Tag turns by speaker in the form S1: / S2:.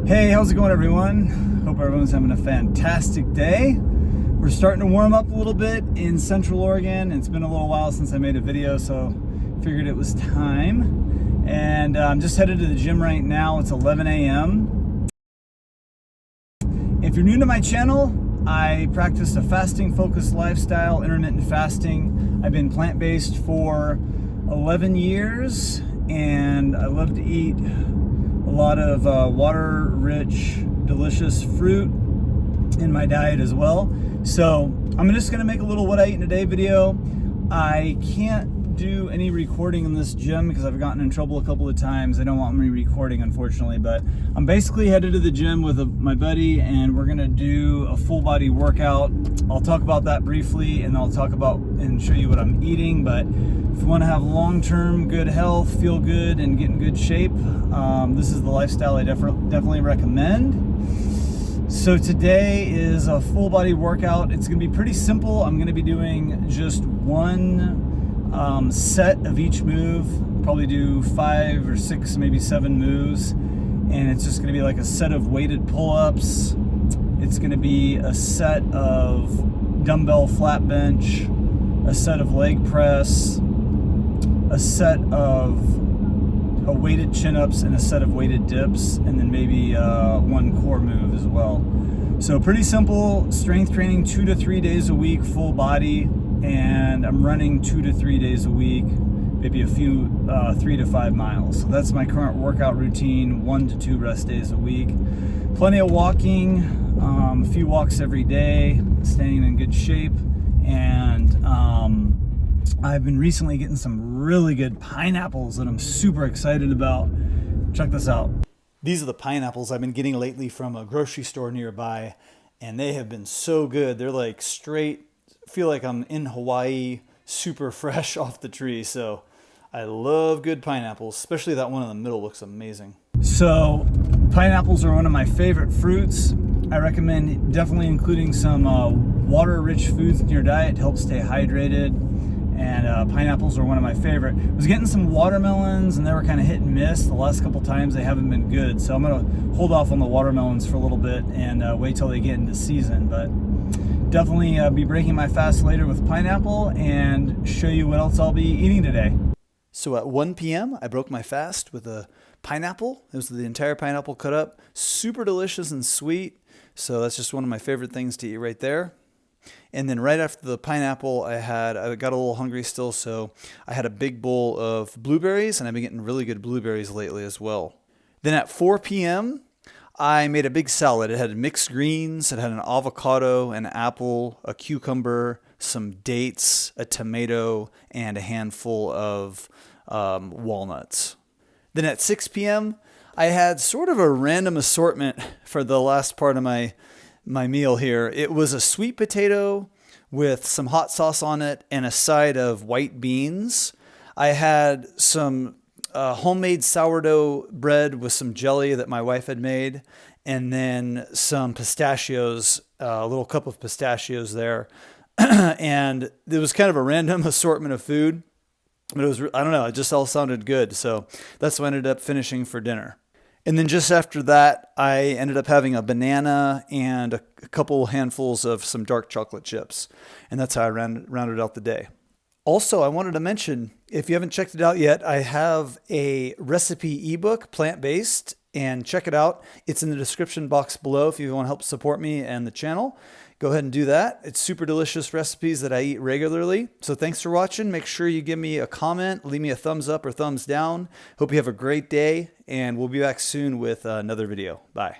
S1: Hey, how's it going, everyone? Hope everyone's having a fantastic day. We're starting to warm up a little bit in Central Oregon. It's been a little while since I made a video, so figured it was time. And I'm just headed to the gym right now. It's 11 a.m. If you're new to my channel, I practice a fasting-focused lifestyle, intermittent fasting. I've been plant-based for 11 years, and I love to eat a lot of water-rich, delicious fruit in my diet as well. So I'm just gonna make a little what I eat in a day video. I can't do any recording in this gym because I've gotten in trouble a couple of times. They don't want me recording, unfortunately, but I'm basically headed to the gym with my buddy, and we're gonna do a full body workout. I'll talk about that briefly, and I'll talk about and show you what I'm eating. But if you want to have long-term good health, feel good, and get in good shape, this is the lifestyle I definitely recommend. So today is a full body workout. It's gonna be pretty simple. I'm gonna be doing just one set of each move, probably do 5 or 6, maybe 7 moves, and it's just gonna be like a set of weighted pull-ups. It's gonna be a set of dumbbell flat bench, a set of leg press, a set of weighted chin-ups, and a set of weighted dips, and then maybe one core move as well. So pretty simple strength training, 2 to 3 days a week, full body, and I'm running 2 to 3 days a week, maybe a few 3 to 5 miles. So that's my current workout routine, 1 to 2 rest days a week. Plenty of walking, a few walks every day, staying in good shape, and I've been recently getting some really good pineapples that I'm super excited about. Check this out. These are the pineapples I've been getting lately from a grocery store nearby, and they have been so good. They're like straight, feel like I'm in Hawaii, super fresh off the tree. So I love good pineapples, especially that one in the middle looks amazing. So pineapples are one of my favorite fruits. I recommend definitely including some water-rich foods in your diet to help stay hydrated. And pineapples are one of my favorite. I was getting some watermelons, and they were kind of hit and miss. The last couple times they haven't been good. So I'm gonna hold off on the watermelons for a little bit and wait till they get into season. But definitely be breaking my fast later with pineapple and show you what else I'll be eating today. So at 1 p.m. I broke my fast with a pineapple. It was the entire pineapple cut up. Super delicious and sweet. So that's just one of my favorite things to eat right there. And then right after the pineapple, I got a little hungry still, so I had a big bowl of blueberries, and I've been getting really good blueberries lately as well. Then at 4 p.m., I made a big salad. It had mixed greens, it had an avocado, an apple, a cucumber, some dates, a tomato, and a handful of walnuts. Then at 6 p.m., I had sort of a random assortment for the last part of my meal here. It was a sweet potato with some hot sauce on it and a side of white beans. I had some homemade sourdough bread with some jelly that my wife had made, and then some pistachios, a little cup of pistachios there. And it was kind of a random assortment of food, but it was, I don't know, it just all sounded good. So that's what I ended up finishing for dinner. And then just after that, I ended up having a banana and a couple handfuls of some dark chocolate chips. And that's how I rounded out the day. Also, I wanted to mention, if you haven't checked it out yet, I have a recipe ebook, plant-based, and check it out. It's in the description box below if you want to help support me and the channel. Go ahead and do that. It's super delicious recipes that I eat regularly. So thanks for watching. Make sure you give me a comment, leave me a thumbs up or thumbs down. Hope you have a great day, and we'll be back soon with another video. Bye.